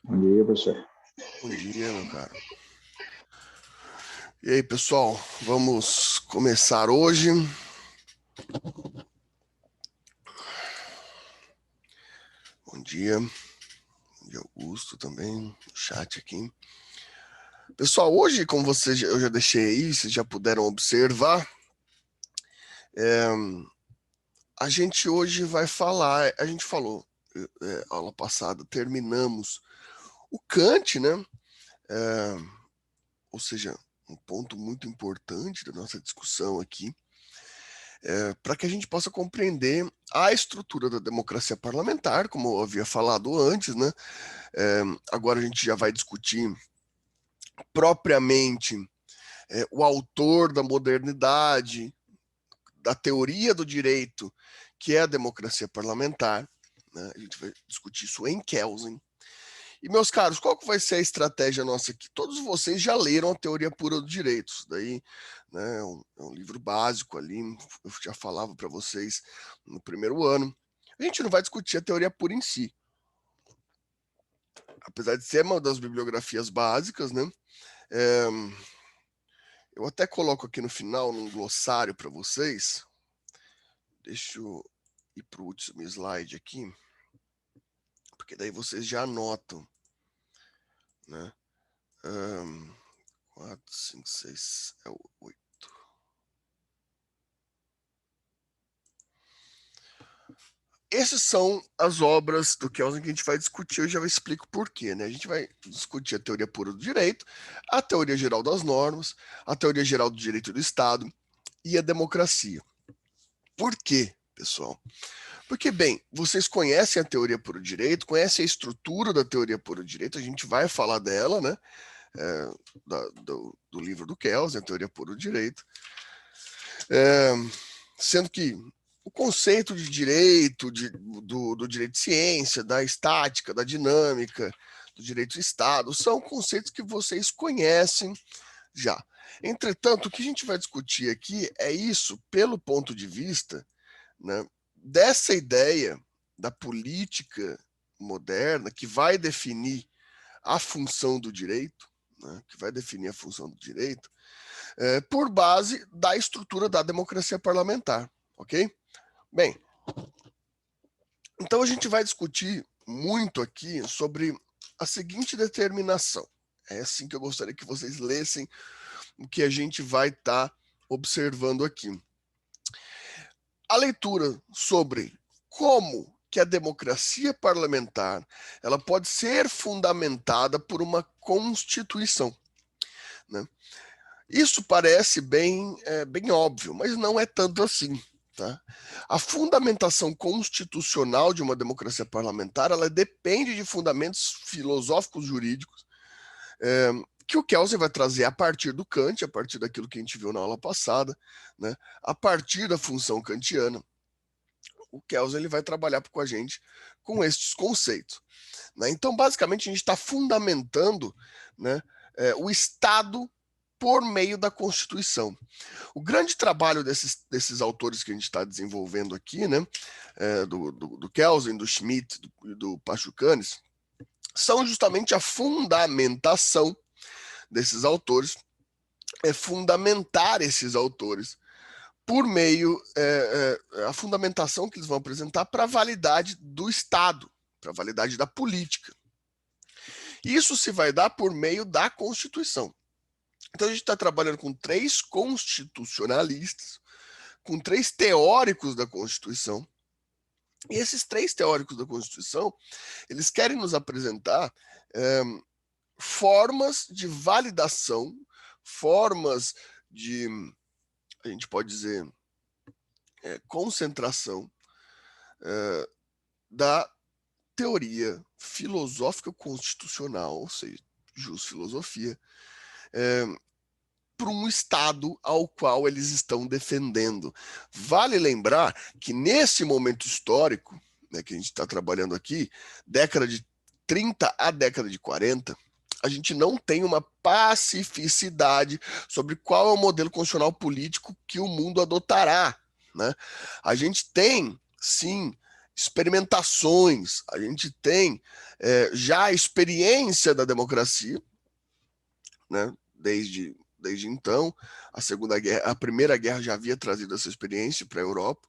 Bom dia, professor. Bom dia, meu caro. E aí, pessoal, vamos começar hoje. Bom dia. Bom dia, Augusto, também, no chat aqui. Pessoal, hoje, como eu já deixei aí, vocês já puderam observar, a gente hoje vai falar, a gente falou, aula passada, terminamos o Kant, né? Ou seja, um ponto muito importante da nossa discussão aqui, para que a gente possa compreender a estrutura da democracia parlamentar, como eu havia falado antes, né? Agora a gente já vai discutir propriamente o autor da modernidade, da teoria do direito, que é a democracia parlamentar. Né? A gente vai discutir isso em Kelsen. E, meus caros, qual que vai ser a estratégia nossa aqui? Todos vocês já leram a Teoria Pura do Direito. Isso daí, né, é um livro básico ali, eu já falava para vocês no primeiro ano. A gente não vai discutir a teoria pura em si. Apesar de ser uma das bibliografias básicas, né? É, eu até coloco aqui no final, num glossário para vocês. Deixa eu ir para o último slide aqui, porque daí vocês já anotam, né? 4, 5, 6, 8. Essas são as obras do Kelsen que a gente vai discutir. Eu já explico por quê, né? A gente vai discutir a teoria pura do direito, a teoria geral das normas, a teoria geral do direito do Estado e a democracia. Por quê, pessoal? Porque, bem, vocês conhecem a teoria pura do direito, conhecem a estrutura da teoria pura do direito, a gente vai falar dela, né? Do livro do Kelsen, a teoria pura do direito. Sendo que o conceito de direito, do direito de ciência, da estática, da dinâmica, do direito do Estado, são conceitos que vocês conhecem já. Entretanto, o que a gente vai discutir aqui é isso pelo ponto de vista, né, dessa ideia da política moderna que vai definir a função do direito, né, que vai definir a função do direito, por base da estrutura da democracia parlamentar, ok? Bem, então a gente vai discutir muito aqui sobre a seguinte determinação. É assim que eu gostaria que vocês lessem o que a gente vai estar observando aqui. A leitura sobre como que a democracia parlamentar ela pode ser fundamentada por uma constituição, né? Isso parece bem óbvio, mas não é tanto assim. Tá? A fundamentação constitucional de uma democracia parlamentar ela depende de fundamentos filosóficos jurídicos que o Kelsen vai trazer a partir do Kant, a partir daquilo que a gente viu na aula passada, né? A partir da função kantiana. O Kelsen ele vai trabalhar com a gente com estes conceitos. Né? Então, basicamente, a gente está fundamentando, né, o Estado por meio da Constituição. O grande trabalho desses autores que a gente está desenvolvendo aqui, né, do Kelsen, do Schmitt e do Pachucanes, são justamente a fundamentação desses autores, fundamentar esses autores por meio, a fundamentação que eles vão apresentar para a validade do Estado, para a validade da política. Isso se vai dar por meio da Constituição. Então a gente está trabalhando com 3 constitucionalistas, com 3 teóricos da Constituição. E esses 3 teóricos da Constituição, eles querem nos apresentar formas de validação, formas de, a gente pode dizer, concentração da teoria filosófica constitucional, ou seja, filosofia, para um Estado ao qual eles estão defendendo. Vale lembrar que nesse momento histórico, né, que a gente está trabalhando aqui, década de 30 à década de 40, a gente não tem uma pacificidade sobre qual é o modelo constitucional político que o mundo adotará. Né? A gente tem, sim, experimentações, a gente tem já a experiência da democracia, né? Desde então, a Primeira Guerra já havia trazido essa experiência para a Europa.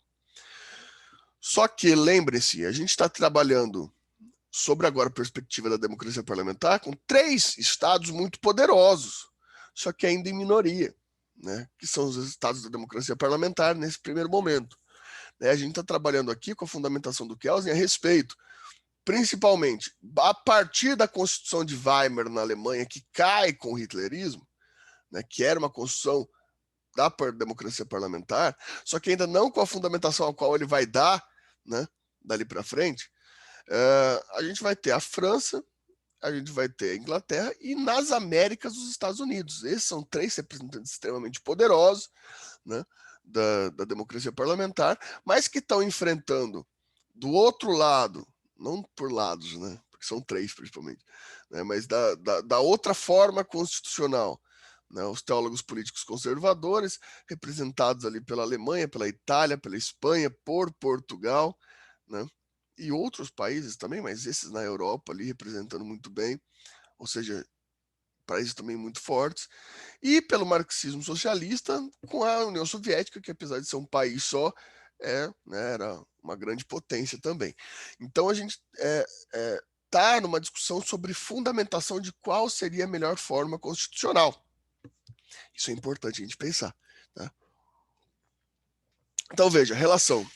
Só que, lembre-se, a gente está trabalhando sobre agora a perspectiva da democracia parlamentar com 3 estados muito poderosos, só que ainda em minoria, né? Que são os estados da democracia parlamentar nesse primeiro momento. A gente está trabalhando aqui com a fundamentação do Kelsen a respeito, principalmente, a partir da Constituição de Weimar na Alemanha, que cai com o hitlerismo, né, que era uma Constituição da democracia parlamentar, só que ainda não com a fundamentação a qual ele vai dar, né, dali para frente. A gente vai ter a França, a gente vai ter a Inglaterra e nas Américas os Estados Unidos. Esses são 3 representantes extremamente poderosos, né, da democracia parlamentar, mas que estão enfrentando do outro lado, não por lados, né, porque são 3 principalmente, né, mas da outra forma constitucional, né, os teólogos políticos conservadores, representados ali pela Alemanha, pela Itália, pela Espanha, por Portugal, né, e outros países também, mas esses na Europa ali representando muito bem, ou seja, países também muito fortes, e pelo marxismo socialista com a União Soviética, que apesar de ser um país só, né, era uma grande potência também. Então a gente está numa discussão sobre fundamentação de qual seria a melhor forma constitucional. Isso é importante a gente pensar. Né? Então veja, relação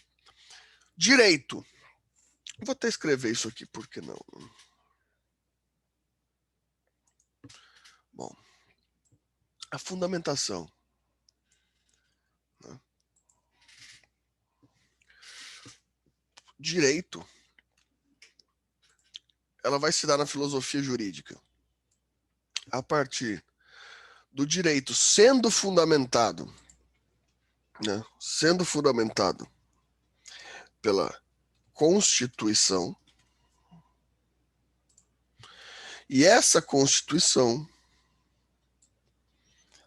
direito. Vou até escrever isso aqui, por que não? Bom, a fundamentação. Né? Direito, ela vai se dar na filosofia jurídica. A partir do direito sendo fundamentado, né? Sendo fundamentado pela Constituição, e essa Constituição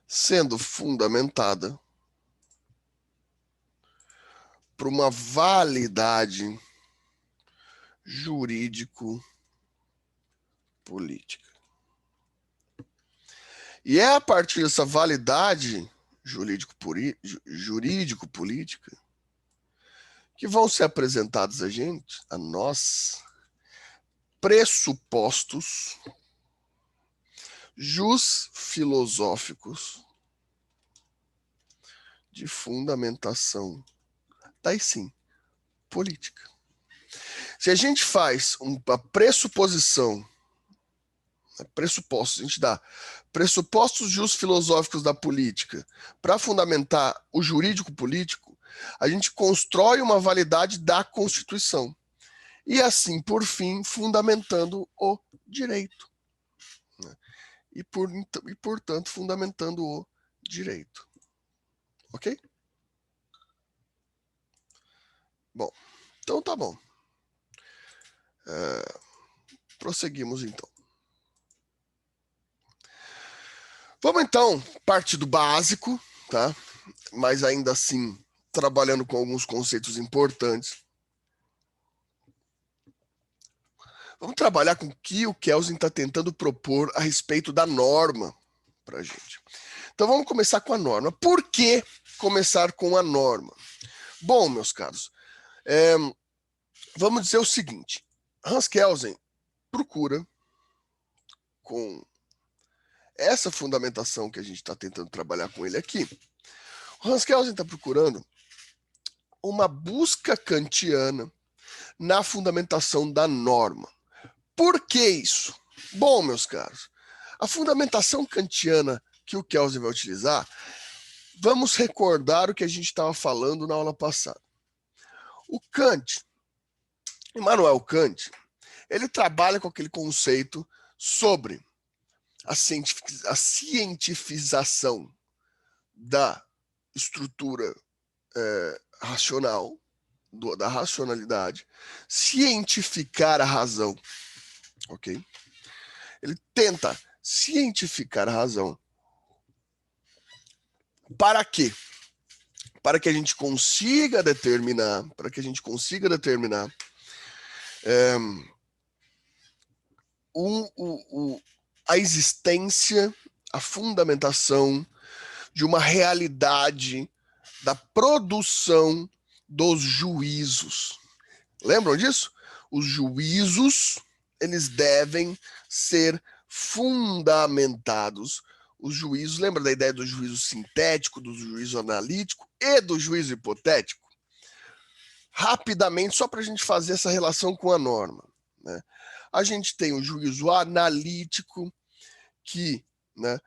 sendo fundamentada por uma validade jurídico-política. E é a partir dessa validade jurídico-política que vão ser apresentados a nós, pressupostos filosóficos de fundamentação, daí sim, política. Se a gente faz uma pressuposição, pressupostos, a gente dá pressupostos filosóficos da política para fundamentar o jurídico político, a gente constrói uma validade da Constituição. E assim, por fim, fundamentando o direito. Né? E, portanto, fundamentando o direito. Ok? Bom, então tá bom. Prosseguimos então. Vamos então partir do básico, tá? Mas ainda assim trabalhando com alguns conceitos importantes. Vamos trabalhar com o que o Kelsen está tentando propor a respeito da norma para a gente. Então vamos começar com a norma. Por que começar com a norma? Bom, meus caros, vamos dizer o seguinte. Hans Kelsen procura, com essa fundamentação que a gente está tentando trabalhar com ele aqui, o Hans Kelsen está procurando uma busca kantiana na fundamentação da norma. Por que isso? Bom, meus caros, a fundamentação kantiana que o Kelsen vai utilizar, vamos recordar o que a gente estava falando na aula passada. O Kant, Immanuel Kant, ele trabalha com aquele conceito sobre a cientificação da estrutura racional, da racionalidade, cientificar a razão, ok? Ele tenta cientificar a razão. Para quê? Para que a gente consiga determinar, a existência, a fundamentação de uma realidade da produção dos juízos. Lembram disso? Os juízos, eles devem ser fundamentados. Os juízos, lembra da ideia do juízo sintético, do juízo analítico e do juízo hipotético? Rapidamente, só para a gente fazer essa relação com a norma, né? A gente tem o juízo analítico, que, né,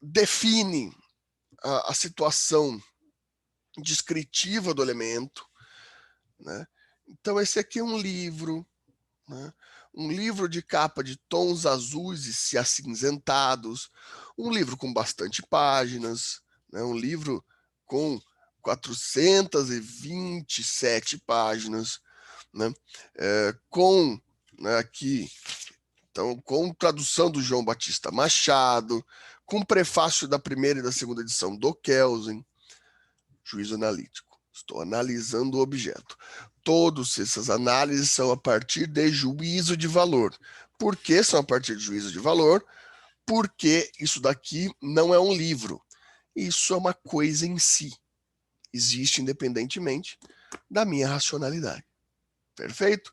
define a situação descritiva do elemento, né? Então, esse aqui é um livro, né? Um livro de capa de tons azuis e acinzentados, um livro com bastante páginas, né? Um livro com 427 páginas, né? Com, né, aqui, então, com tradução do João Batista Machado, com prefácio da primeira e da segunda edição do Kelsen. Juízo analítico. Estou analisando o objeto. Todas essas análises são a partir de juízo de valor. Por que são a partir de juízo de valor? Porque isso daqui não é um livro. Isso é uma coisa em si. Existe independentemente da minha racionalidade. Perfeito?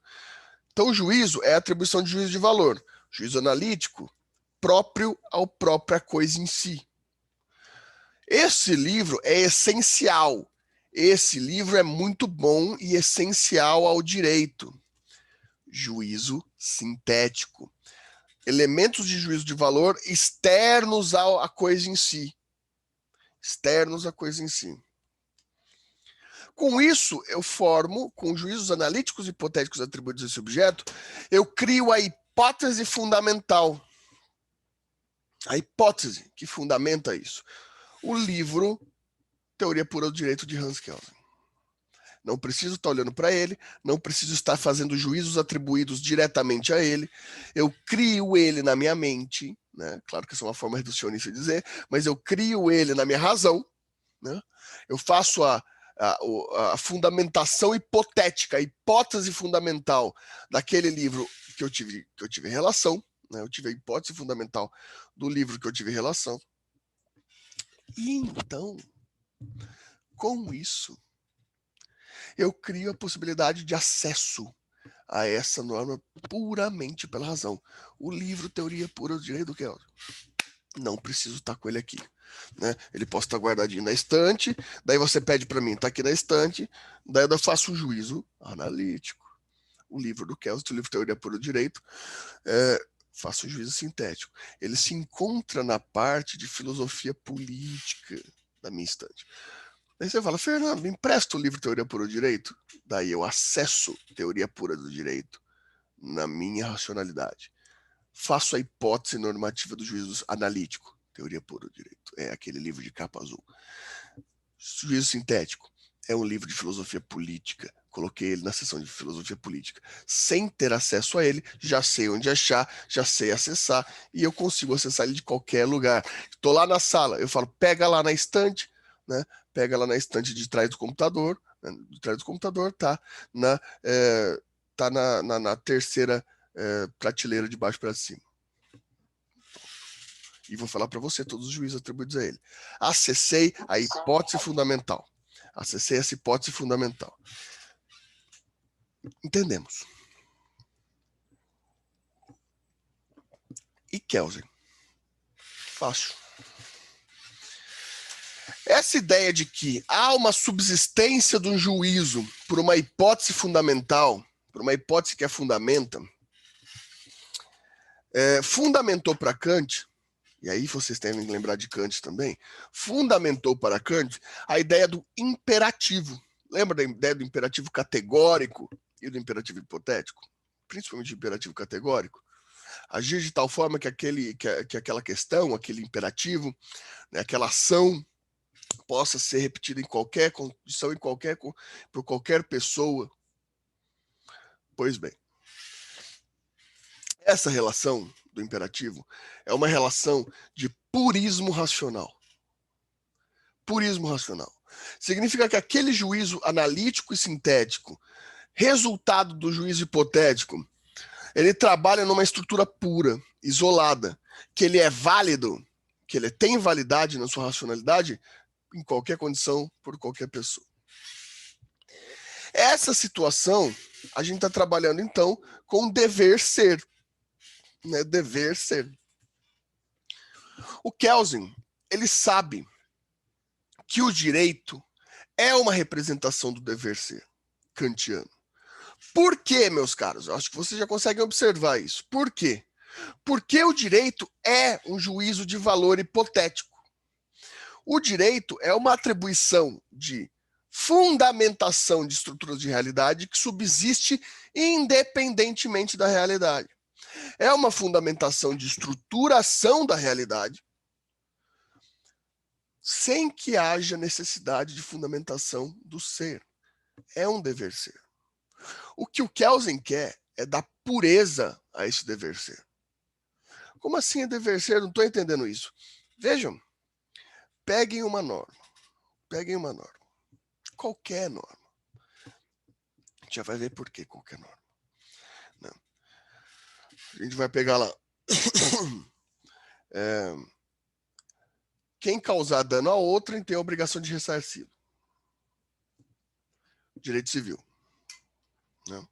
Então, o juízo é a atribuição de juízo de valor. Juízo analítico, próprio à própria coisa em si. Esse livro é essencial. Esse livro é muito bom e essencial ao direito. Juízo sintético. Elementos de juízo de valor externos à coisa em si. Externos à coisa em si. Com isso, eu formo, com juízos analíticos e hipotéticos atribuídos a esse objeto, eu crio a hipótese fundamental. A hipótese que fundamenta isso. O livro Teoria Pura do Direito de Hans Kelsen. Não preciso estar olhando para ele, não preciso estar fazendo juízos atribuídos diretamente a ele. Eu crio ele na minha mente, né? Claro que essa é uma forma reducionista de dizer, mas eu crio ele na minha razão, né? Eu faço a fundamentação hipotética, a hipótese fundamental daquele livro que eu tive relação, né? Eu tive a hipótese fundamental do livro que eu tive relação. E então, com isso, eu crio a possibilidade de acesso a essa norma puramente pela razão. O livro Teoria Pura do Direito do Kelsen. Não preciso estar com ele aqui, né? Ele pode estar guardadinho na estante, daí você pede para mim, está aqui na estante, daí eu faço um juízo analítico. O livro do Kelsen, o livro Teoria Pura do Direito, faço um juízo sintético. Ele se encontra na parte de filosofia política da minha estante. Daí você fala, Fernando, me empresta o livro Teoria Pura do Direito? Daí eu acesso Teoria Pura do Direito na minha racionalidade. Faço a hipótese normativa do juízo analítico, Teoria Pura do Direito. É aquele livro de capa azul. Juízo sintético é um livro de filosofia política. Coloquei ele na seção de filosofia política. Sem ter acesso a ele, já sei onde achar, já sei acessar, e eu consigo acessar ele de qualquer lugar. Estou lá na sala, eu falo, pega lá na estante, né? Pega lá na estante de trás do computador, né? De trás do computador, tá na terceira prateleira de baixo para cima. E vou falar para você todos os juízos atribuídos a ele. Acessei a hipótese fundamental. Acessei essa hipótese fundamental. Entendemos. E Kelsen? Fácil. Essa ideia de que há uma subsistência de um juízo por uma hipótese fundamental, por uma hipótese que a fundamenta, fundamentou para Kant, e aí vocês devem lembrar de Kant também, fundamentou para Kant a ideia do imperativo. Lembra da ideia do imperativo categórico e do imperativo hipotético? Principalmente o imperativo categórico. Agir de tal forma que aquela questão, aquele imperativo, né, aquela ação possa ser repetida em qualquer condição, por qualquer pessoa. Pois bem, essa relação do imperativo é uma relação de purismo racional. Purismo racional. Significa que aquele juízo analítico e sintético Resultado do juízo hipotético, ele trabalha numa estrutura pura, isolada, que ele é válido, que ele tem validade na sua racionalidade em qualquer condição, por qualquer pessoa. Essa situação, a gente está trabalhando, então, com dever ser. Né? Dever ser. O Kelsen, ele sabe que o direito é uma representação do dever ser kantiano. Por quê, meus caros? Eu acho que vocês já conseguem observar isso. Por quê? Porque o direito é um juízo de valor hipotético. O direito é uma atribuição de fundamentação de estruturas de realidade que subsiste independentemente da realidade. É uma fundamentação de estruturação da realidade sem que haja necessidade de fundamentação do ser. É um dever ser. O que o Kelsen quer é dar pureza a esse dever ser. Como assim é dever ser? Não estou entendendo isso. Vejam, peguem uma norma. Peguem uma norma. Qualquer norma. A gente já vai ver por que qualquer norma. Não. A gente vai pegar lá. Quem causar dano a outrem tem a obrigação de ressarcir. Direito civil. Não.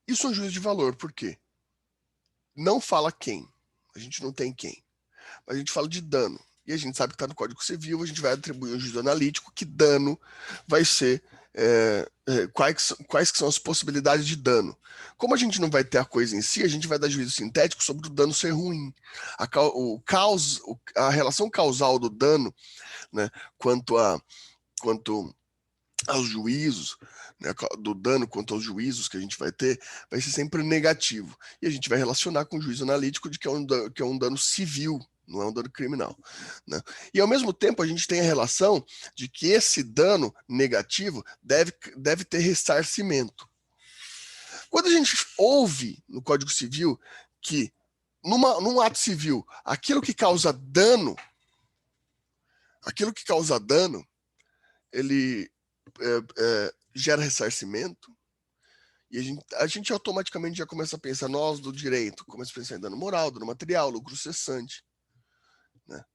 Isso é um juízo de valor, por quê? Não fala quem. A gente não tem quem. Mas a gente fala de dano. E a gente sabe que está no Código Civil, a gente vai atribuir um juízo analítico que dano vai ser, quais que são as possibilidades de dano. Como a gente não vai ter a coisa em si, a gente vai dar juízo sintético sobre o dano ser ruim. A relação causal do dano, né, quanto aos juízos, né, do dano quanto aos juízos que a gente vai ter, vai ser sempre negativo. E a gente vai relacionar com o juízo analítico de que é um dano civil, não é um dano criminal. Né? E, ao mesmo tempo, a gente tem a relação de que esse dano negativo deve ter ressarcimento. Quando a gente ouve no Código Civil que, num ato civil, aquilo que causa dano, ele gera ressarcimento, e a gente automaticamente já começa a pensar, nós do direito, começa a pensar em dano moral, dano material, lucro cessante. Né?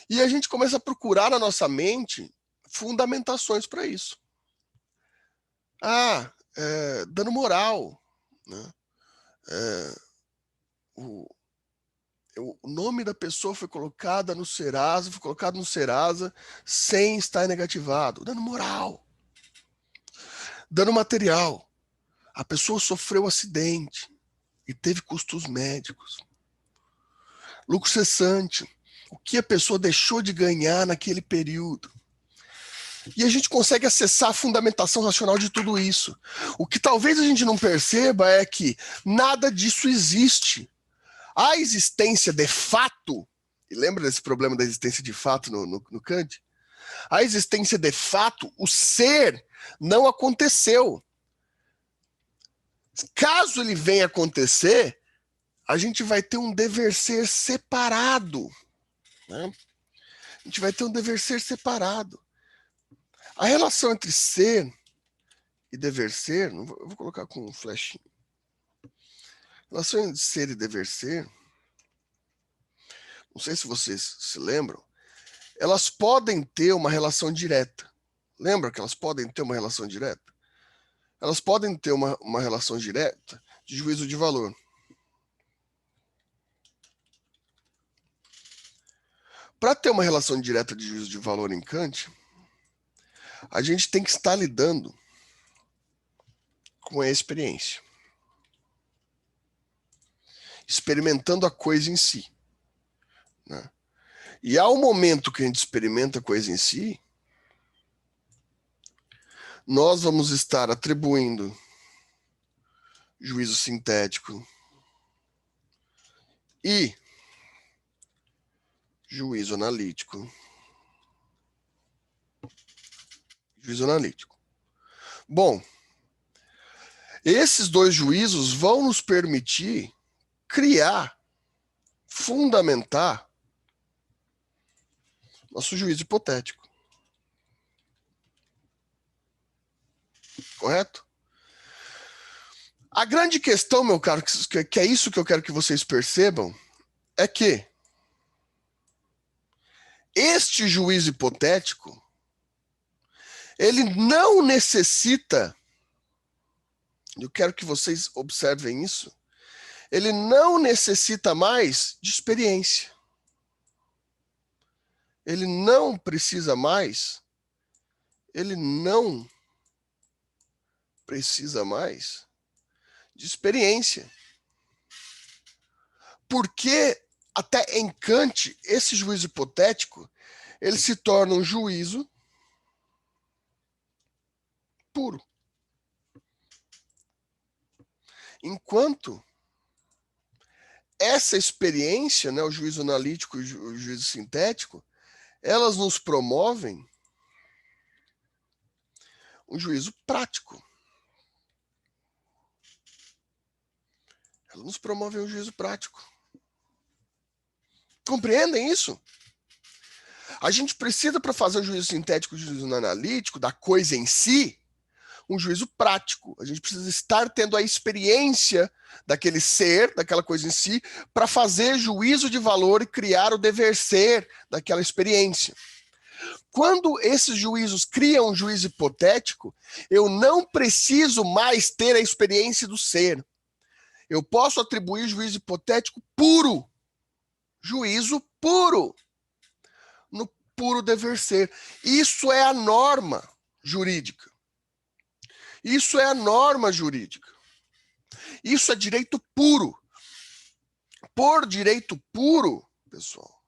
E a gente começa a procurar na nossa mente fundamentações para isso. Dano moral. Né? O nome da pessoa foi colocado no Serasa sem estar negativado. Dano moral. Dano material. A pessoa sofreu acidente e teve custos médicos. Lucro cessante. O que a pessoa deixou de ganhar naquele período. E a gente consegue acessar a fundamentação racional de tudo isso. O que talvez a gente não perceba é que nada disso existe. A existência de fato, e lembra desse problema da existência de fato no Kant? A existência de fato, o ser, não aconteceu. Caso ele venha acontecer, a gente vai ter um dever ser separado. Né? A gente vai ter um dever ser separado. A relação entre ser e dever ser, eu vou colocar com um flechinho. A relação entre ser e dever ser, não sei se vocês se lembram, elas podem ter uma relação direta. Lembra que elas podem ter uma relação direta? Elas podem ter uma relação direta de juízo de valor. Para ter uma relação direta de juízo de valor em Kant, a gente tem que estar lidando com a experiência. Experimentando a coisa em si. Né? E ao momento que a gente experimenta a coisa em si, nós vamos estar atribuindo juízo sintético e juízo analítico. Juízo analítico. Bom, esses dois juízos vão nos permitir criar, fundamentar nosso juízo hipotético. correto? A grande questão, meu caro, que é isso que eu quero que vocês percebam, é que este juízo hipotético, ele não necessita, eu quero que vocês observem isso, ele não necessita mais de experiência. Ele não precisa mais de experiência. Porque até em Kant, esse juízo hipotético, ele se torna um juízo puro. Enquanto essa experiência, né, o juízo analítico e o juízo sintético, elas nos promovem um juízo prático. Elas nos promovem um juízo prático. Compreendem isso? A gente precisa, para fazer o juízo sintético e o juízo analítico, da coisa em si, um juízo prático. A gente precisa estar tendo a experiência daquele ser, daquela coisa em si, para fazer juízo de valor e criar o dever ser daquela experiência. Quando esses juízos criam um juízo hipotético, eu não preciso mais ter a experiência do ser. Eu posso atribuir juízo hipotético puro. Juízo puro. No puro dever ser. Isso é a norma jurídica. Isso é a norma jurídica. Isso é direito puro. Por direito puro, pessoal.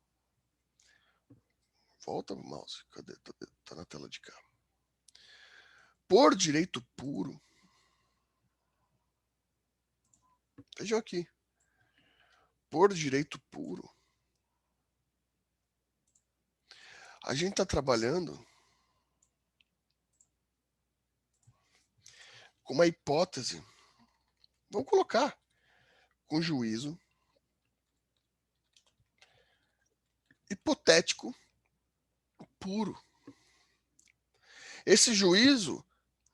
Volta o mouse. Cadê? Tá na tela de cá. Por direito puro. Vejam aqui. Por direito puro. A gente está trabalhando com uma hipótese. Vamos colocar com juízo hipotético puro. Esse juízo,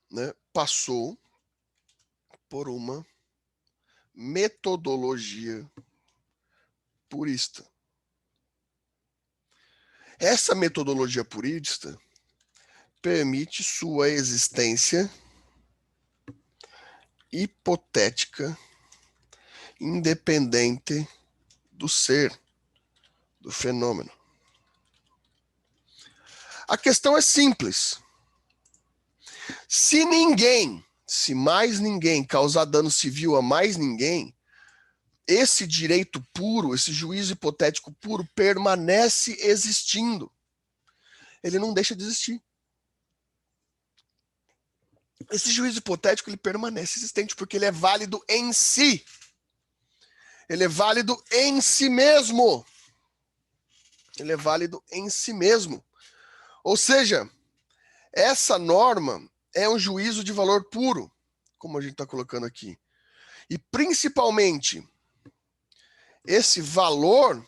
né, passou por uma metodologia purista. Essa metodologia purista permite sua existência hipotética, independente do ser, do fenômeno. A questão é simples. Se mais ninguém causar dano civil a mais ninguém, esse direito puro, esse juízo hipotético puro permanece existindo. Ele não deixa de existir. Esse juízo hipotético ele permanece existente porque ele é válido em si. Ele é válido em si mesmo. Ele é válido em si mesmo. Ou seja, essa norma é um juízo de valor puro, como a gente está colocando aqui. E principalmente, esse valor,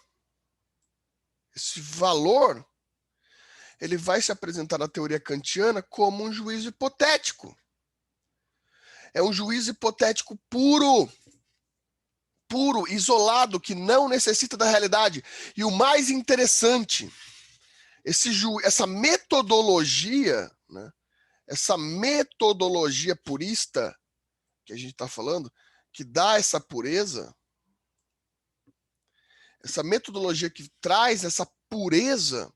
ele vai se apresentar na teoria kantiana como um juízo hipotético. É um juízo hipotético puro, isolado, que não necessita da realidade. E o mais interessante, essa metodologia, né, essa metodologia purista que a gente está falando, que dá essa pureza, essa metodologia que traz essa pureza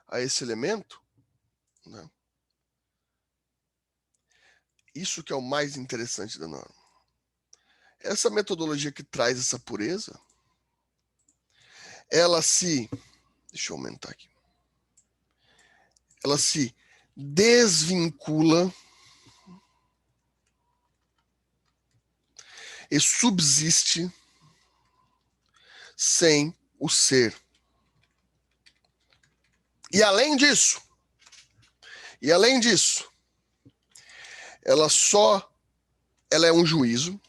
a esse elemento, né, isso que é o mais interessante da norma. Essa metodologia que traz essa pureza, ela se... Deixa eu aumentar aqui. Ela se desvincula e subsiste sem o ser. E além disso, ela é um juízo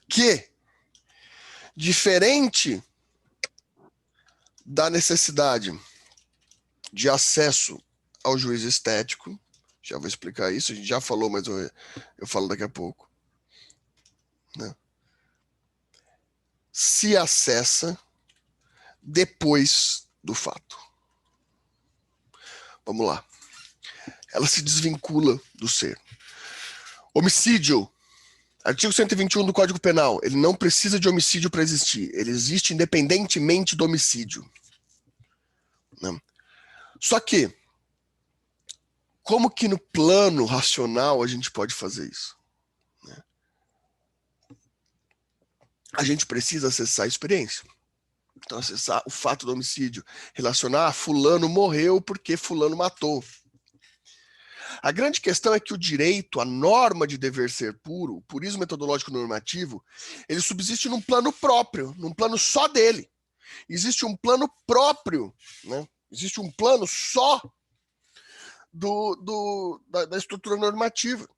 que, diferente da necessidade de acesso ao juízo estético. Já vou explicar isso, a gente já falou, mas eu falo daqui a pouco. Né? Se acessa depois do fato. Vamos lá. Ela se desvincula do ser. Homicídio. Artigo 121 do Código Penal. Ele não precisa de homicídio para existir. Ele existe independentemente do homicídio. Né? Só que, como que no plano racional a gente pode fazer isso? Né? A gente precisa acessar a experiência. Então, acessar o fato do homicídio. Relacionar, fulano morreu porque fulano matou. A grande questão é que o direito, a norma de dever ser puro, o purismo metodológico normativo, ele subsiste num plano próprio, num plano só dele. Existe um plano próprio, né? Existe um plano só da estrutura normativa.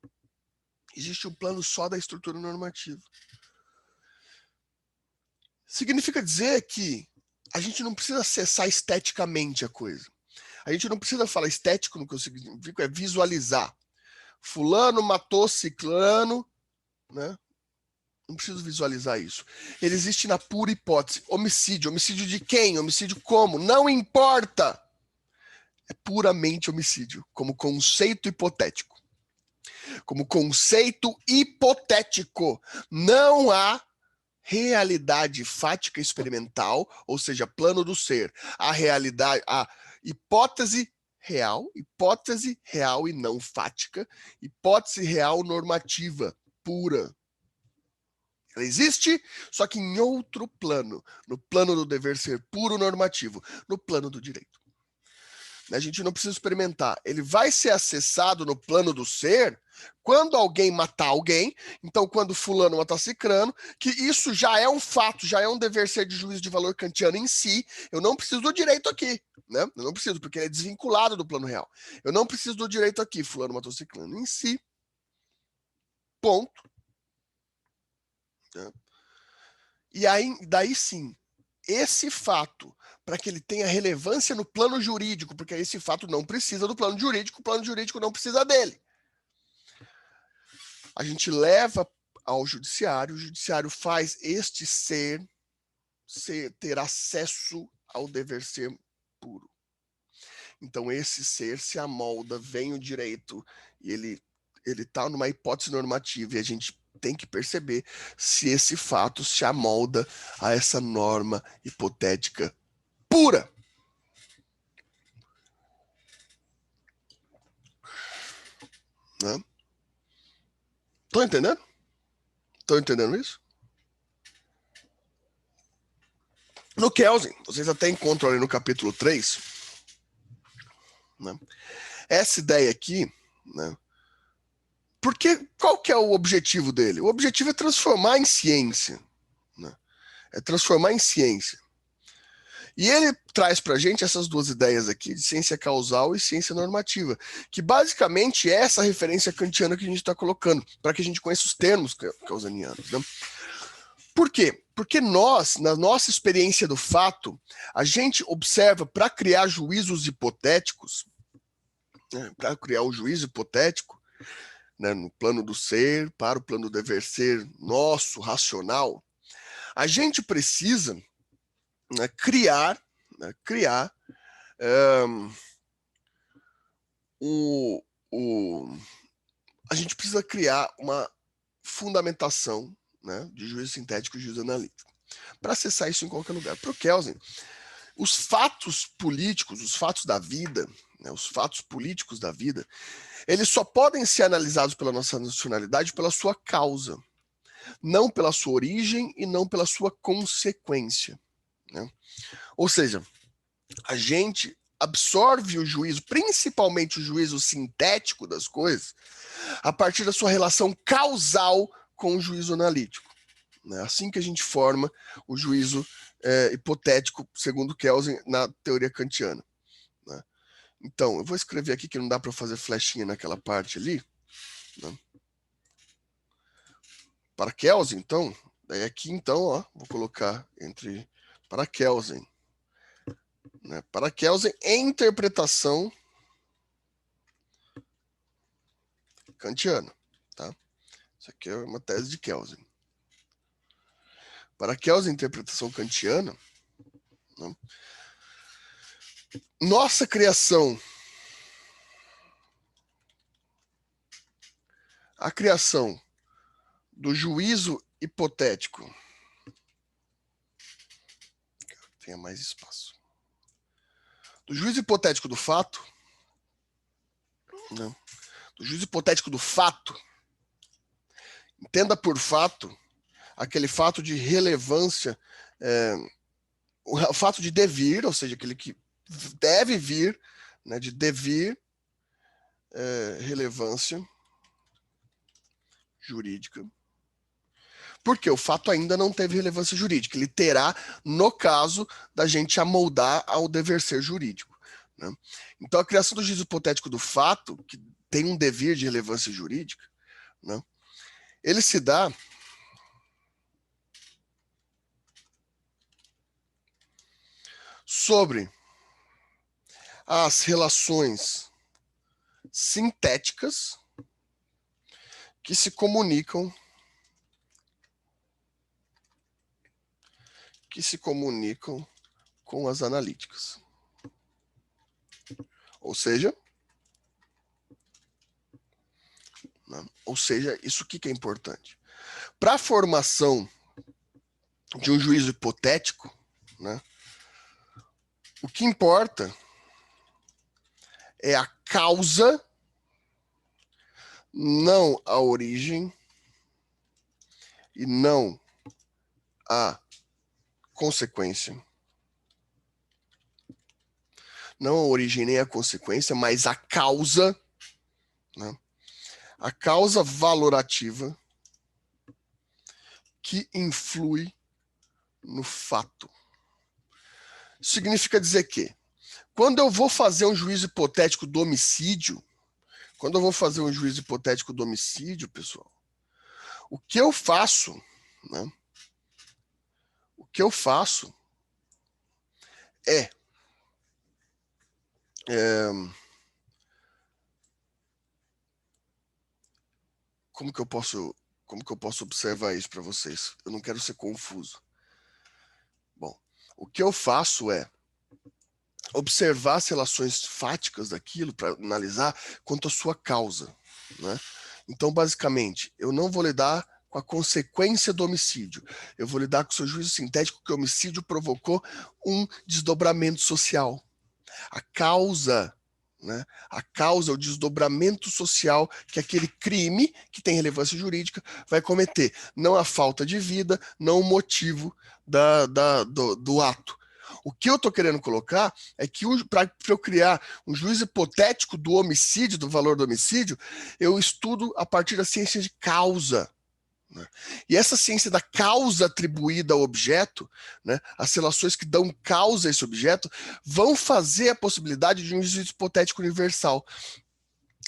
Existe um plano só da estrutura normativa. Significa dizer que a gente não precisa acessar esteticamente a coisa. A gente não precisa falar estético, no que eu significo é visualizar. Fulano matou ciclano, né? Não preciso visualizar isso. Ele existe na pura hipótese. Homicídio. Homicídio de quem? Homicídio como? Não importa. É puramente homicídio, como conceito hipotético. Como conceito hipotético. Não há realidade fática experimental, ou seja, plano do ser. A realidade, a hipótese real e não fática, hipótese real normativa, pura. Ela existe, só que em outro plano, no plano do dever ser puro normativo, no plano do direito. A gente não precisa experimentar. Ele vai ser acessado no plano do ser quando alguém matar alguém. Então, quando fulano matar cicrano, que isso já é um fato, já é um dever ser de juízo de valor kantiano em si. Eu não preciso do direito aqui, né? Eu não preciso, porque ele é desvinculado do plano real. Eu não preciso do direito aqui, fulano matou cicrano em si. Ponto. Né? E aí, daí sim, esse fato, para que ele tenha relevância no plano jurídico, porque esse fato não precisa do plano jurídico, o plano jurídico não precisa dele. A gente leva ao judiciário, o judiciário faz este ser ter acesso ao dever ser puro. Então esse ser se amolda, vem o direito, e ele está numa hipótese normativa, e a gente tem que perceber se esse fato se amolda a essa norma hipotética pura. Né? Estão entendendo? Estão entendendo isso? No Kelsen, vocês até encontram ali no capítulo 3, né? Essa ideia aqui, né? Porque qual que é o objetivo dele? O objetivo é transformar em ciência. Né? É transformar em ciência. E ele traz para a gente essas duas ideias aqui, de ciência causal e ciência normativa, que basicamente é essa referência kantiana que a gente está colocando, para que a gente conheça os termos causanianos. Né? Por quê? Porque nós, na nossa experiência do fato, a gente observa para criar juízos hipotéticos, né, para criar o juízo hipotético, né, no plano do ser, para o plano do dever ser nosso, racional, a gente precisa, né, criar a gente precisa criar uma fundamentação, né, de juízo sintético e juízo analítico. Para acessar isso em qualquer lugar. Para o Kelsen, os fatos políticos, os fatos da vida, né, os fatos políticos da vida, eles só podem ser analisados pela nossa racionalidade pela sua causa, não pela sua origem e não pela sua consequência. Né? Ou seja, a gente absorve o juízo, principalmente o juízo sintético das coisas, a partir da sua relação causal com o juízo analítico. É assim que a gente forma o juízo hipotético, segundo Kelsen, na teoria kantiana. Né? Então, eu vou escrever aqui que não dá para fazer flechinha naquela parte ali. Né? Para Kelsen, então, daí aqui, então, ó, vou colocar entre para Kelsen. Né? Para Kelsen, interpretação kantiana, tá? Isso aqui é uma tese de Kelsen. Para Kelsen, interpretação kantiana, né? Nossa criação, a criação do juízo hipotético, tenha mais espaço, do juízo hipotético do fato, né? Do juízo hipotético do fato, entenda por fato aquele fato de relevância, o fato de devir, ou seja, aquele que deve vir, né, de devir relevância jurídica. Porque o fato ainda não teve relevância jurídica. Ele terá no caso da gente amoldar ao dever ser jurídico, né? Então, a criação do juízo hipotético do fato, que tem um dever de relevância jurídica, né, ele se dá sobre as relações sintéticas que se comunicam com as analíticas. Ou seja, né? Ou seja, isso que é importante. Para a formação de um juízo hipotético, né, o que importa é a causa, não a origem e não a consequência. Não a origem nem a consequência, mas a causa, né? A causa valorativa que influi no fato. Significa dizer que, quando eu vou fazer um juízo hipotético do homicídio, pessoal, o que eu faço, né? O que eu faço é como que eu posso observar isso para vocês? Eu não quero ser confuso. Bom, o que eu faço é observar as relações fáticas daquilo para analisar quanto à sua causa, né? Então, basicamente, eu não vou lidar com a consequência do homicídio. Eu vou lidar com o seu juízo sintético que o homicídio provocou um desdobramento social. A causa, né? A causa, o desdobramento social que aquele crime, que tem relevância jurídica, vai cometer. Não a falta de vida, não o motivo do ato. O que eu estou querendo colocar é que para eu criar um juízo hipotético do homicídio, do valor do homicídio, eu estudo a partir da ciência de causa, né? E essa ciência da causa atribuída ao objeto, né, as relações que dão causa a esse objeto, vão fazer a possibilidade de um juízo hipotético universal.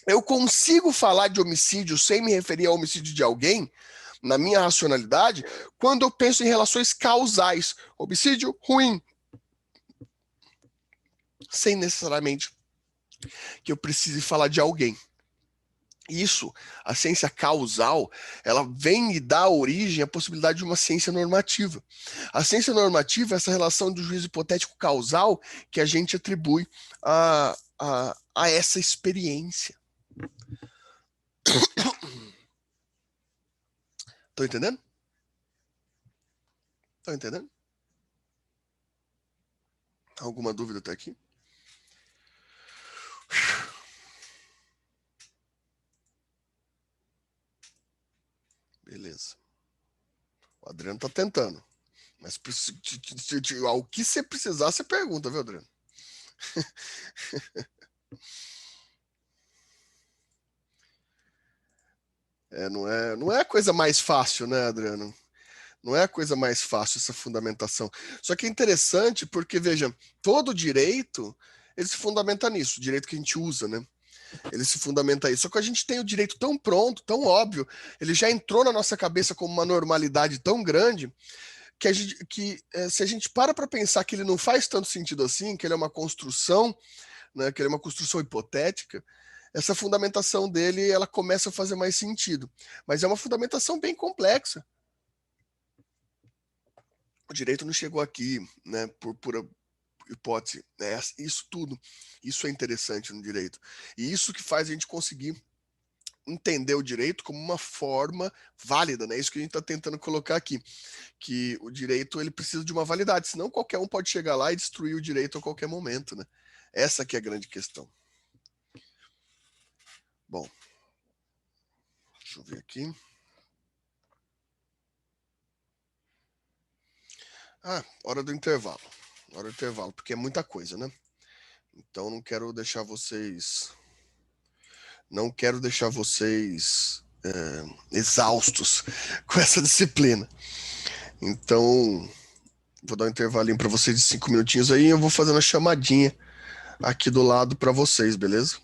Eu consigo falar de homicídio sem me referir ao homicídio de alguém, na minha racionalidade, quando eu penso em relações causais. Homicídio ruim, sem necessariamente que eu precise falar de alguém. Isso, a ciência causal, ela vem e dá origem à possibilidade de uma ciência normativa. A ciência normativa é essa relação do juízo hipotético causal que a gente atribui a essa experiência. Estão entendendo? Estão entendendo? Alguma dúvida até aqui? Beleza. O Adriano tá tentando. Mas ao que você precisar, você pergunta, viu, Adriano? Não é a coisa mais fácil, né, Adriano? Não é a coisa mais fácil essa fundamentação. Só que é interessante porque, veja, todo direito, ele se fundamenta nisso, o direito que a gente usa, né? Ele se fundamenta aí. Só que a gente tem o direito tão pronto, tão óbvio, ele já entrou na nossa cabeça como uma normalidade tão grande que se a gente para pensar que ele não faz tanto sentido assim, que ele é uma construção, né, que ele é uma construção hipotética, essa fundamentação dele, ela começa a fazer mais sentido. Mas é uma fundamentação bem complexa. O direito não chegou aqui, né, por pura hipótese. Né? Isso tudo, isso é interessante no direito. E isso que faz a gente conseguir entender o direito como uma forma válida, né? Isso que a gente está tentando colocar aqui, que o direito ele precisa de uma validade, senão qualquer um pode chegar lá e destruir o direito a qualquer momento, né? Essa que é a grande questão. Bom, deixa eu ver aqui. Hora do intervalo. Hora do intervalo, porque é muita coisa, né? Então não quero deixar vocês exaustos com essa disciplina. Então, vou dar um intervalinho para vocês de 5 minutinhos aí e eu vou fazendo a chamadinha aqui do lado para vocês, beleza?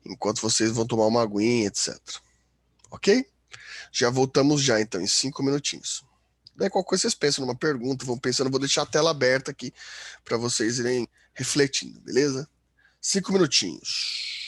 Enquanto vocês vão tomar uma aguinha, etc. Ok? Já voltamos já, então, em 5 minutinhos. Daí qualquer coisa vocês pensam numa pergunta, vão pensando, vou deixar a tela aberta aqui para vocês irem refletindo, beleza? 5 minutinhos.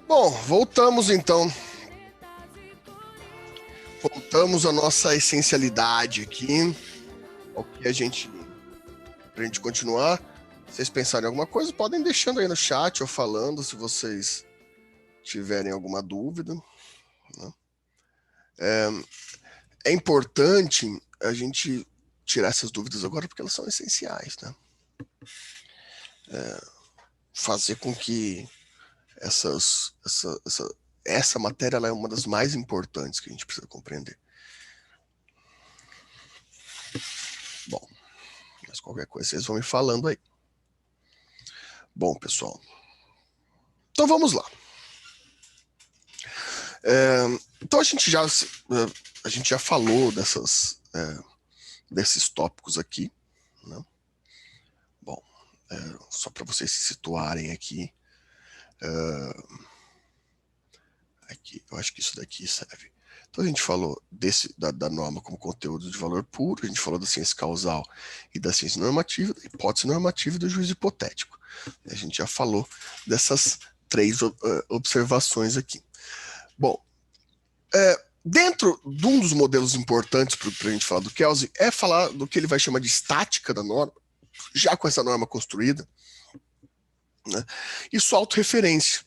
Bom, voltamos então. Voltamos à nossa essencialidade aqui. O que pra gente continuar. Se vocês pensarem em alguma coisa, podem deixando aí no chat ou falando se vocês tiverem alguma dúvida. Né? É importante a gente tirar essas dúvidas agora porque elas são essenciais, né? Fazer com que essa matéria ela é uma das mais importantes que a gente precisa compreender. Bom, mas qualquer coisa vocês vão me falando aí. Bom, pessoal. Então vamos lá. Então a gente já falou desses tópicos aqui, né? Bom, só para vocês se situarem aqui, eu acho que isso daqui serve. Então a gente falou da norma como conteúdo de valor puro, a gente falou da ciência causal e da ciência normativa, da hipótese normativa e do juízo hipotético. A gente já falou dessas 3 observações aqui. Bom, dentro de um dos modelos importantes para a gente falar do Kelsey é falar do que ele vai chamar de estática da norma, já com essa norma construída, né? E sua autorreferência.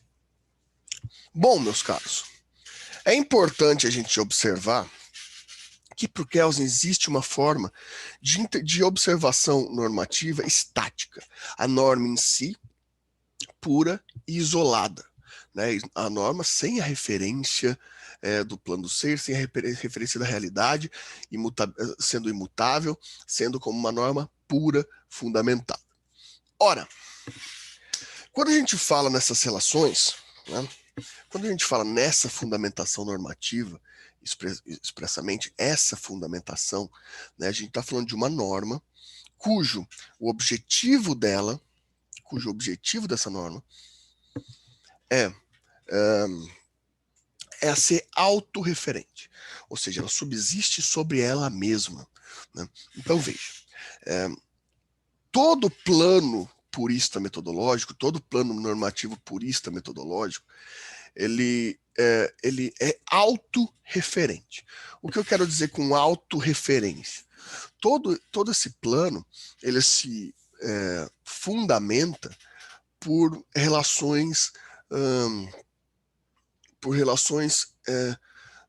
Bom, meus caros, é importante a gente observar que para o Kelsen existe uma forma de observação normativa estática. A norma em si, pura e isolada. Né? A norma sem a referência do plano do ser, sem a referência da realidade, sendo imutável, sendo como uma norma pura, fundamentada. Ora, quando a gente fala nessas relações, né, quando a gente fala nessa fundamentação normativa, expressamente essa fundamentação, né, a gente está falando de uma norma cujo objetivo dessa norma é ser autorreferente, ou seja, ela subsiste sobre ela mesma. Né? Então, veja, todo plano purista metodológico, todo plano normativo purista metodológico, ele é autorreferente. O que eu quero dizer com autorreferência? Todo esse plano, ele se fundamenta por relações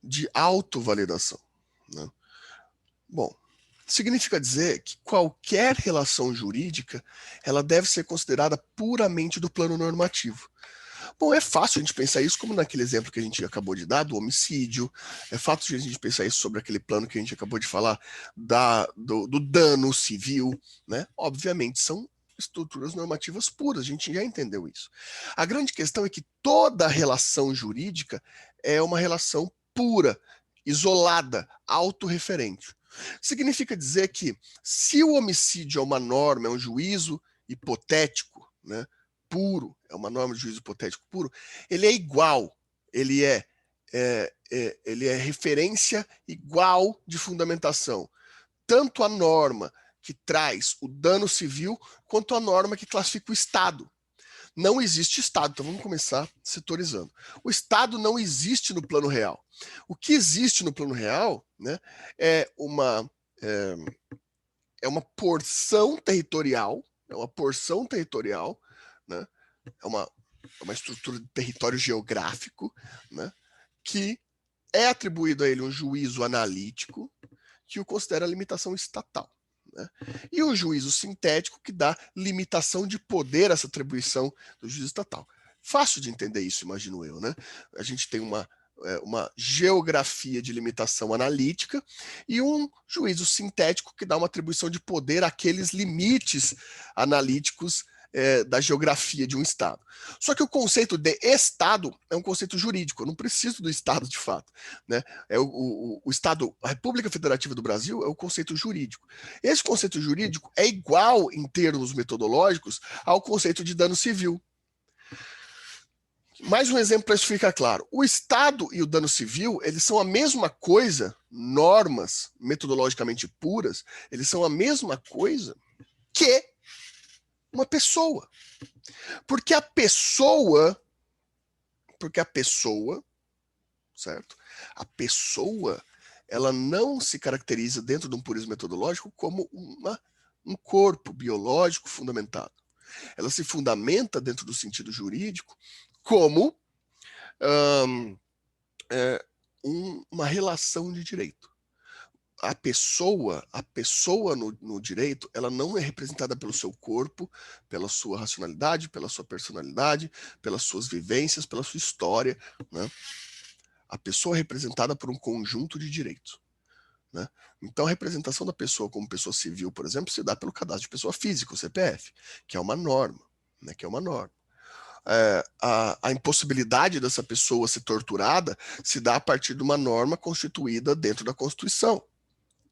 de autovalidação. Né? Bom, significa dizer que qualquer relação jurídica ela deve ser considerada puramente do plano normativo. Bom, é fácil a gente pensar isso como naquele exemplo que a gente acabou de dar, do homicídio, é fácil a gente pensar isso sobre aquele plano que a gente acabou de falar do dano civil, né? Obviamente são estruturas normativas puras, a gente já entendeu isso. A grande questão é que toda relação jurídica é uma relação pura, isolada, autorreferente. Significa dizer que se o homicídio é uma norma, é um juízo hipotético, né, puro, é uma norma de juízo hipotético puro, ele é igual, ele é referência igual de fundamentação. Tanto a norma que traz o dano civil, quanto a norma que classifica o Estado. Não existe Estado, então vamos começar setorizando. O Estado não existe no plano real. O que existe no plano real, né, é uma porção territorial, né, é uma estrutura de território geográfico, né, que é atribuído a ele um juízo analítico que o considera limitação estatal. Né? E o juízo sintético que dá limitação de poder a essa atribuição do juízo estatal. Fácil de entender isso, imagino eu. Né? A gente tem uma geografia de limitação analítica e um juízo sintético que dá uma atribuição de poder àqueles limites analíticos da geografia de um Estado. Só que o conceito de Estado é um conceito jurídico, eu não preciso do Estado de fato. Né? O Estado, a República Federativa do Brasil é o conceito jurídico. Esse conceito jurídico é igual, em termos metodológicos, ao conceito de dano civil. Mais um exemplo para isso ficar claro. O Estado e o dano civil, eles são a mesma coisa, normas metodologicamente puras, eles são a mesma coisa que uma pessoa. Porque a pessoa, certo? A pessoa, ela não se caracteriza dentro de um purismo metodológico como um corpo biológico fundamentado. Ela se fundamenta dentro do sentido jurídico como uma relação de direito. A pessoa no direito, ela não é representada pelo seu corpo, pela sua racionalidade, pela sua personalidade, pelas suas vivências, pela sua história. Né? A pessoa é representada por um conjunto de direitos. Né? Então, a representação da pessoa como pessoa civil, por exemplo, se dá pelo cadastro de pessoa física, o CPF, que é uma norma. Né? A impossibilidade dessa pessoa ser torturada se dá a partir de uma norma constituída dentro da Constituição,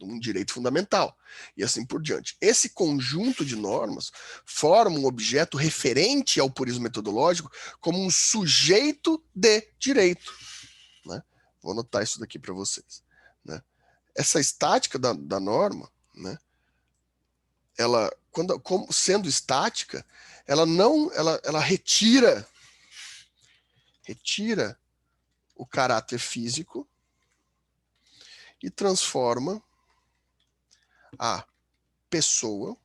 um direito fundamental, e assim por diante. Esse conjunto de normas forma um objeto referente ao purismo metodológico como um sujeito de direito. Né? Vou anotar isso daqui para vocês. Né? Essa estática da norma, né? Ela, como sendo estática, ela retira o caráter físico e transforma a pessoa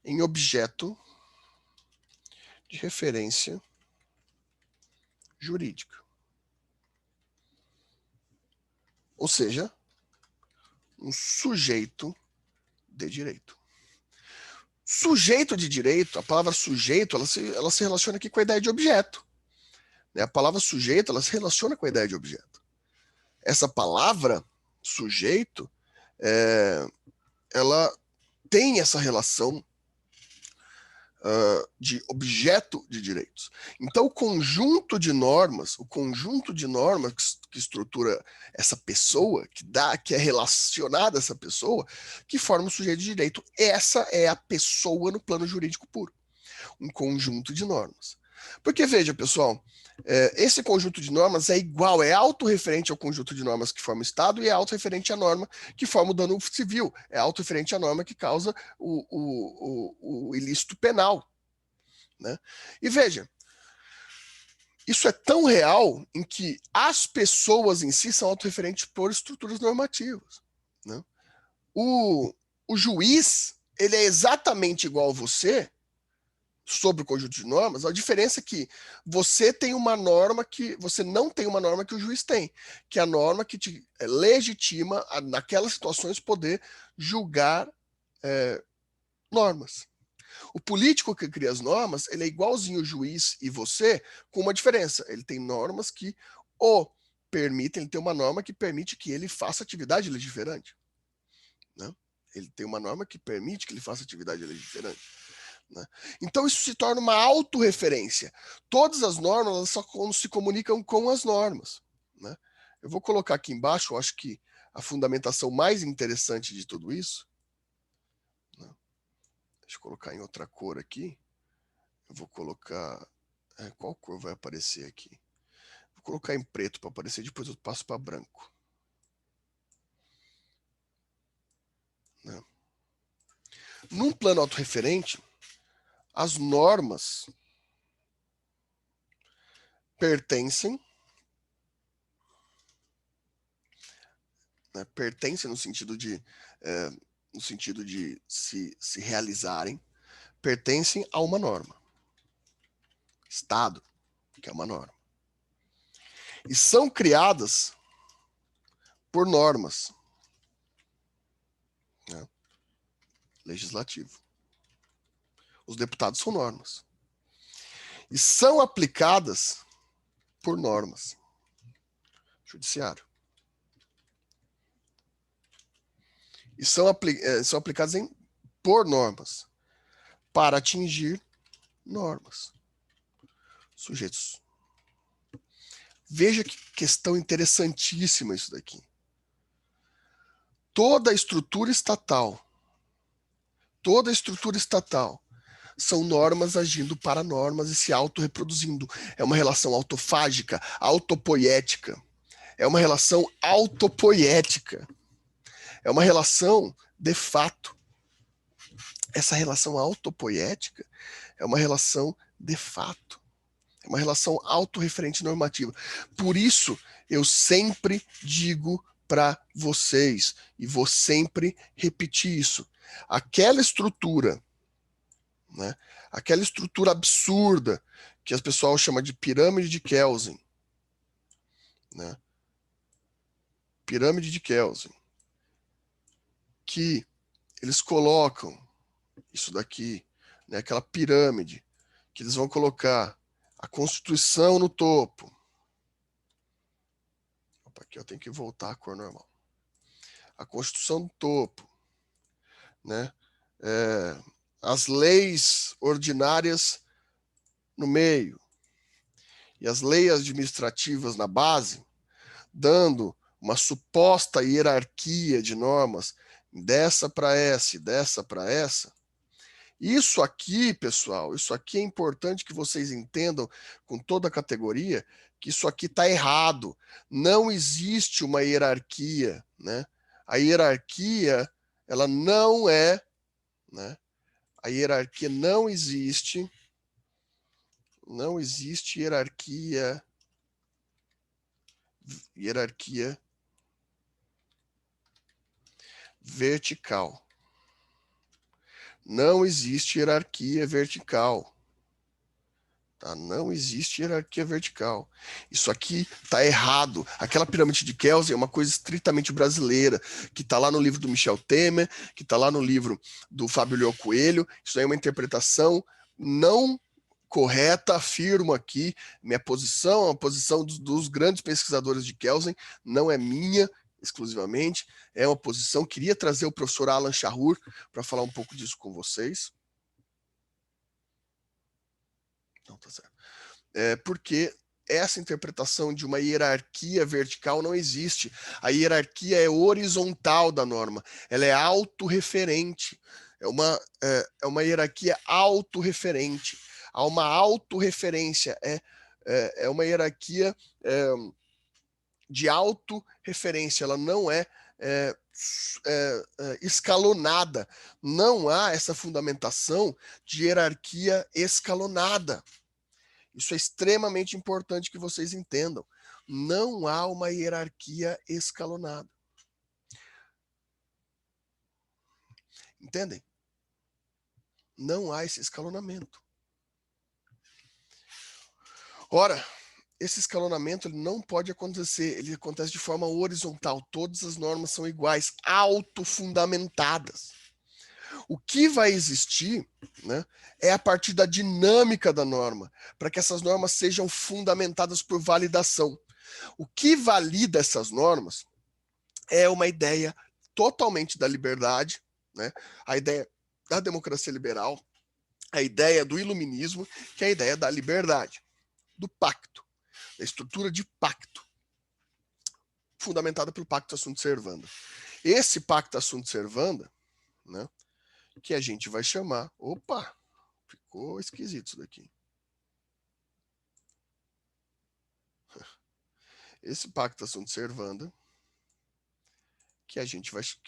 em objeto de referência jurídica. Ou seja, um sujeito de direito. Sujeito de direito, a palavra sujeito, ela se relaciona aqui com a ideia de objeto. A palavra sujeito, ela se relaciona com a ideia de objeto. Essa palavra, sujeito, ela tem essa relação de objeto de direitos. Então, o conjunto de normas que estrutura essa pessoa, que é relacionada a essa pessoa, que forma o sujeito de direito. Essa é a pessoa no plano jurídico puro. Um conjunto de normas. Porque, veja, pessoal, esse conjunto de normas é igual, é autorreferente ao conjunto de normas que forma o Estado e é autorreferente à norma que forma o dano civil, é autorreferente à norma que causa o ilícito penal. Né? E veja, isso é tão real em que as pessoas em si são autorreferentes por estruturas normativas. Né? O juiz, ele é exatamente igual a você sobre o conjunto de normas, a diferença é que você tem uma norma que você não tem uma norma que o juiz tem, que é a norma que te legitima naquelas situações poder julgar normas. O político que cria as normas, ele é igualzinho o juiz e você, com uma diferença. Ele tem normas que o permitem, ele tem uma norma que permite que ele faça atividade legiferante. Né? Ele tem uma norma que permite que ele faça atividade legiferante. Né? Então, isso se torna uma autorreferência. Todas as normas elas só se comunicam com as normas. Né? Eu vou colocar aqui embaixo, eu acho que a fundamentação mais interessante de tudo isso. Né? Deixa eu colocar em outra cor aqui. Eu vou colocar... qual cor vai aparecer aqui? Vou colocar em preto para aparecer, depois eu passo para branco. Né? Num plano autorreferente, as normas pertencem, né, pertencem no sentido de se realizarem, pertencem a uma norma. Estado, que é uma norma. E são criadas por normas. Né? Legislativo. Os deputados são normas. E são aplicadas por normas. Judiciário. E são aplicadas por normas. Para atingir normas. Sujeitos. Veja que questão interessantíssima isso daqui. Toda a estrutura estatal são normas agindo para normas e se autorreproduzindo. É uma relação autofágica, autopoética. É uma relação autopoética. É uma relação de fato. Essa relação autopoética é uma relação de fato. É uma relação autorreferente normativa. Por isso, eu sempre digo para vocês, e vou sempre repetir isso, aquela estrutura, né, aquela estrutura absurda que as pessoas chamam de pirâmide de Kelsen, né, pirâmide de Kelsen, que eles colocam isso daqui, né, aquela pirâmide, que eles vão colocar a Constituição no topo. Opa, aqui eu tenho que voltar à cor normal. A Constituição no topo, né? As leis ordinárias no meio e as leis administrativas na base, dando uma suposta hierarquia de normas dessa para essa e dessa para essa. Isso aqui, pessoal, isso aqui é importante que vocês entendam com toda a categoria, que isso aqui está errado. Não existe uma hierarquia, né? A hierarquia, ela não é, né? A hierarquia não existe hierarquia vertical. Não existe hierarquia vertical. Tá? Não existe hierarquia vertical. Isso aqui está errado. Aquela pirâmide de Kelsen é uma coisa estritamente brasileira, que está lá no livro do Michel Temer, que está lá no livro do Fábio Leão Coelho. Isso aí é uma interpretação não correta, afirmo aqui. Minha posição, a posição dos grandes pesquisadores de Kelsen, não é minha exclusivamente, é uma posição. Queria trazer o professor Alan Charrur para falar um pouco disso com vocês. Não, tá certo. Porque essa interpretação de uma hierarquia vertical não existe. A hierarquia é horizontal da norma, ela é autorreferente, é uma hierarquia autorreferente. Há uma autorreferência, é uma hierarquia de autorreferência, ela não é escalonada. Não há essa fundamentação de hierarquia escalonada. Isso é extremamente importante que vocês entendam. Não há uma hierarquia escalonada. Entendem? Não há esse escalonamento. Ora, esse escalonamento ele não pode acontecer, ele acontece de forma horizontal. Todas as normas são iguais, autofundamentadas. O que vai existir, né, é a partir da dinâmica da norma, para que essas normas sejam fundamentadas por validação. O que valida essas normas é uma ideia totalmente da liberdade, né? A ideia da democracia liberal, a ideia do iluminismo, que é a ideia da liberdade, do pacto, da estrutura de pacto, fundamentada pelo Pacto Sunt Servanda. Esse Pacto Sunt Servanda, né, que a gente vai chamar... Opa, ficou esquisito isso daqui. Esse Pacto Sunt Servanda, que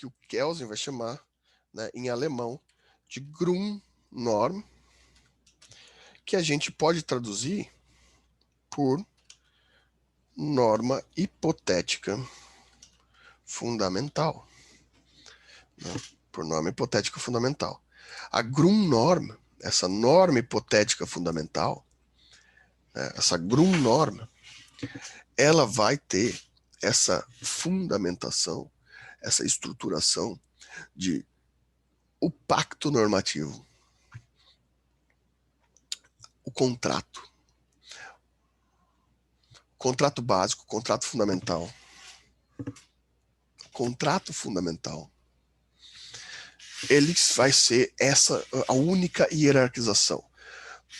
o Kelsen vai chamar, né, em alemão, de Grundnorm, que a gente pode traduzir por norma hipotética fundamental. Né? Por norma hipotética fundamental. A Grundnorm, essa norma hipotética fundamental, né, essa Grundnorm, ela vai ter essa fundamentação, essa estruturação de o pacto normativo, o contrato básico, contrato fundamental. Contrato fundamental, ele vai ser a única hierarquização.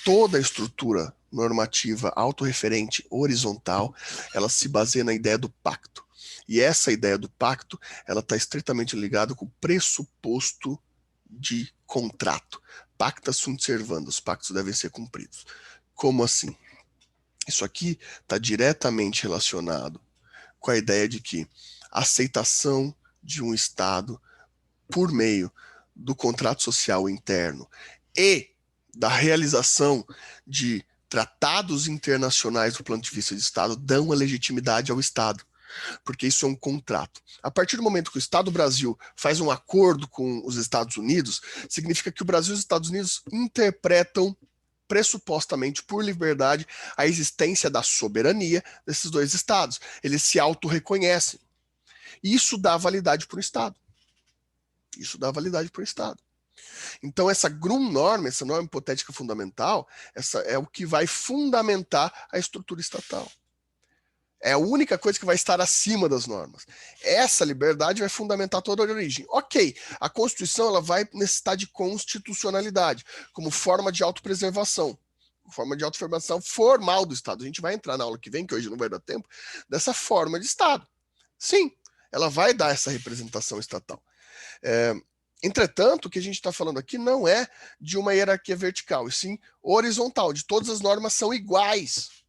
Toda a estrutura normativa autorreferente horizontal, ela se baseia na ideia do pacto. E essa ideia do pacto, ela está estritamente ligada com o pressuposto de contrato. Pacta sunt servanda, os pactos devem ser cumpridos. Como assim? Isso aqui está diretamente relacionado com a ideia de que a aceitação de um Estado por meio do contrato social interno e da realização de tratados internacionais do ponto de vista de Estado dão a legitimidade ao Estado, porque isso é um contrato. A partir do momento que o Estado do Brasil faz um acordo com os Estados Unidos, significa que o Brasil e os Estados Unidos interpretam pressupostamente por liberdade a existência da soberania desses dois estados. Eles se auto-reconhecem. Isso dá validade para o Estado. Isso dá validade para o Estado. Então, essa Grundnorm, essa norma hipotética fundamental, essa é o que vai fundamentar a estrutura estatal. É a única coisa que vai estar acima das normas. Essa liberdade vai fundamentar toda a origem. Ok, a Constituição ela vai necessitar de constitucionalidade, como forma de autopreservação, forma de autoafirmação formal do Estado. A gente vai entrar na aula que vem, que hoje não vai dar tempo, dessa forma de Estado. Sim, ela vai dar essa representação estatal. Entretanto, o que a gente está falando aqui não é de uma hierarquia vertical, e sim horizontal, de todas as normas são iguais.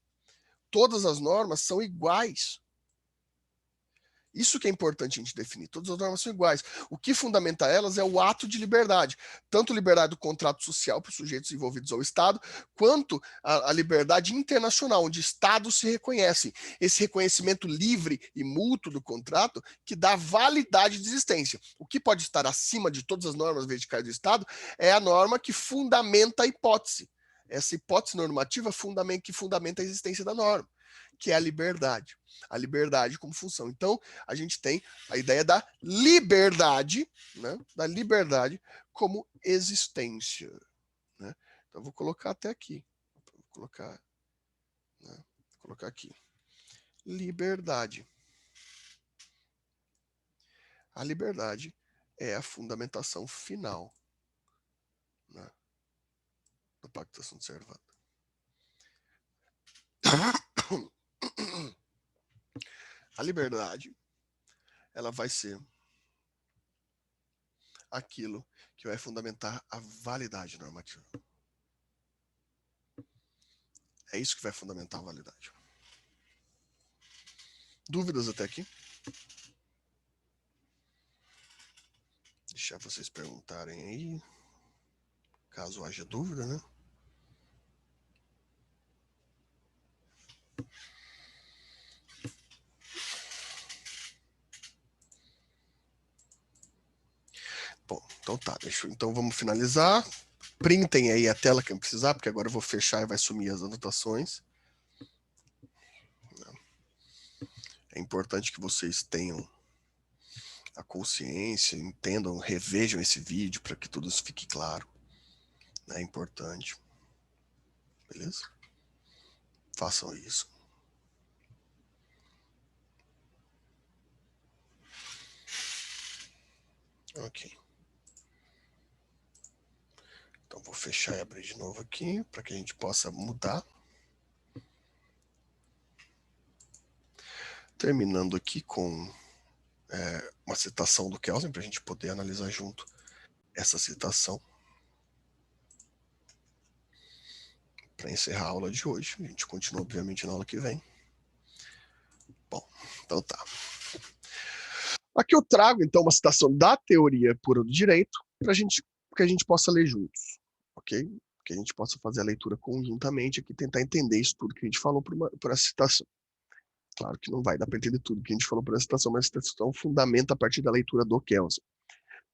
Todas as normas são iguais. Isso que é importante a gente definir. Todas as normas são iguais. O que fundamenta elas é o ato de liberdade. Tanto liberdade do contrato social para os sujeitos envolvidos ao Estado, quanto a liberdade internacional, onde Estados se reconhecem. Esse reconhecimento livre e mútuo do contrato que dá validade de existência. O que pode estar acima de todas as normas verticais do Estado é a norma que fundamenta a hipótese. Essa hipótese normativa que fundamenta a existência da norma, que é a liberdade. A liberdade como função. Então, a gente tem a ideia da liberdade, né? Da liberdade como existência. Né? Então, vou colocar até aqui. Vou colocar, né? Vou colocar aqui. Liberdade. A liberdade é a fundamentação final, né, do Pacto Sunt Servanda. A liberdade, ela vai ser aquilo que vai fundamentar a validade normativa. É isso que vai fundamentar a validade. Dúvidas até aqui? Deixar vocês perguntarem aí, caso haja dúvida, né? Bom, então tá, então vamos finalizar. Printem aí a tela que eu precisar, porque agora eu vou fechar e vai sumir as anotações. É importante que vocês tenham a consciência, entendam, revejam esse vídeo para que tudo isso fique claro. É importante. Beleza? Façam isso. Ok. Então, vou fechar e abrir de novo aqui, para que a gente possa mudar. Terminando aqui com uma citação do Kelsen, para a gente poder analisar junto essa citação. Para encerrar a aula de hoje. A gente continua, obviamente, na aula que vem. Bom, então tá. Aqui eu trago, então, uma citação da teoria pura do direito, para que a gente possa ler juntos, ok? Que a gente possa fazer a leitura conjuntamente aqui, tentar entender isso tudo que a gente falou por essa citação. Claro que não vai dar para entender tudo que a gente falou por essa citação, mas a citação fundamenta a partir da leitura do Kelsen,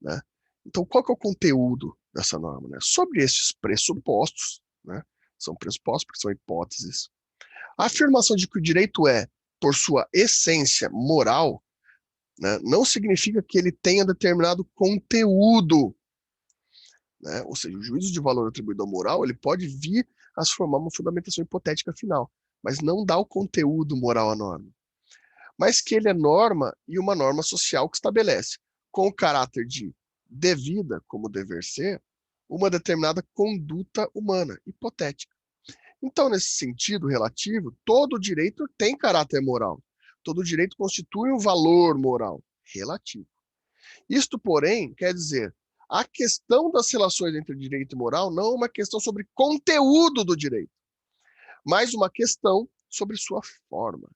né? Então, qual que é o conteúdo dessa norma? Né? Sobre esses pressupostos, né? São pressupostos porque são hipóteses. A afirmação de que o direito é, por sua essência moral, né, não significa que ele tenha determinado conteúdo. Né? Ou seja, o juízo de valor atribuído à moral ele pode vir a se formar uma fundamentação hipotética final, mas não dá o conteúdo moral à norma. Mas que ele é norma e uma norma social que estabelece, com o caráter de devida, como dever ser, uma determinada conduta humana, hipotética. Então, nesse sentido relativo, todo direito tem caráter moral. Todo direito constitui um valor moral relativo. Isto, porém, quer dizer, a questão das relações entre direito e moral não é uma questão sobre conteúdo do direito, mas uma questão sobre sua forma,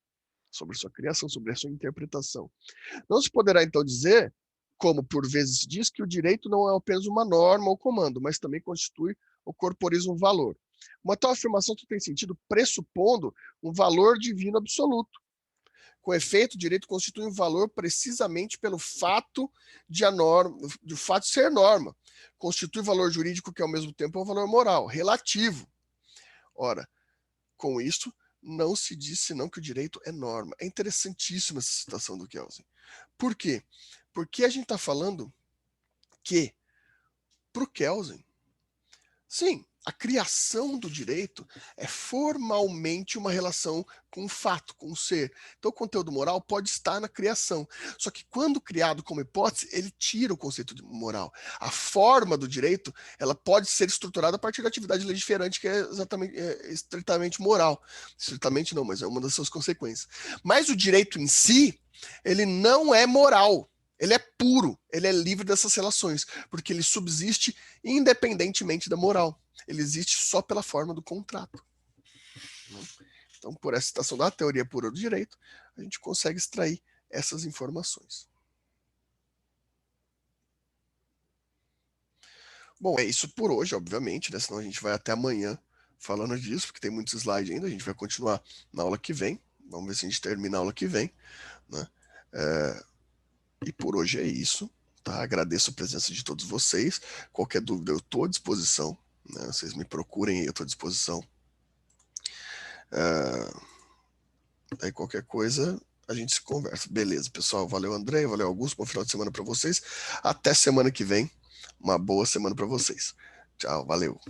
sobre sua criação, sobre a sua interpretação. Não se poderá, então, dizer, como por vezes se diz, que o direito não é apenas uma norma ou comando, mas também constitui ou corporiza um valor. Uma tal afirmação tem sentido pressupondo um valor divino absoluto. Com efeito, o direito constitui um valor precisamente pelo fato de ser norma. Constitui valor jurídico que, ao mesmo tempo, é um valor moral, relativo. Ora, com isso, não se diz senão que o direito é norma. É interessantíssima essa citação do Kelsen. Por quê? Porque a gente está falando que, para o Kelsen, sim, a criação do direito é formalmente uma relação com o fato, com o ser. Então, o conteúdo moral pode estar na criação. Só que, quando criado como hipótese, ele tira o conceito de moral. A forma do direito ela pode ser estruturada a partir da atividade legiferante, que é estritamente moral. Estritamente não, mas é uma das suas consequências. Mas o direito em si, ele não é moral. Ele é puro, ele é livre dessas relações, porque ele subsiste independentemente da moral. Ele existe só pela forma do contrato. Então, por essa citação da teoria pura do direito, a gente consegue extrair essas informações. Bom, é isso por hoje, obviamente, né? Senão a gente vai até amanhã falando disso, porque tem muitos slides ainda, a gente vai continuar na aula que vem. Vamos ver se a gente termina a aula que vem, né? E por hoje é isso, tá? Agradeço a presença de todos vocês. Qualquer dúvida eu estou à disposição, né? Vocês me procurem aí, eu estou à disposição. Aí qualquer coisa a gente se conversa. Beleza, pessoal. Valeu, André. Valeu, Augusto. Bom final de semana para vocês. Até semana que vem. Uma boa semana para vocês. Tchau, valeu.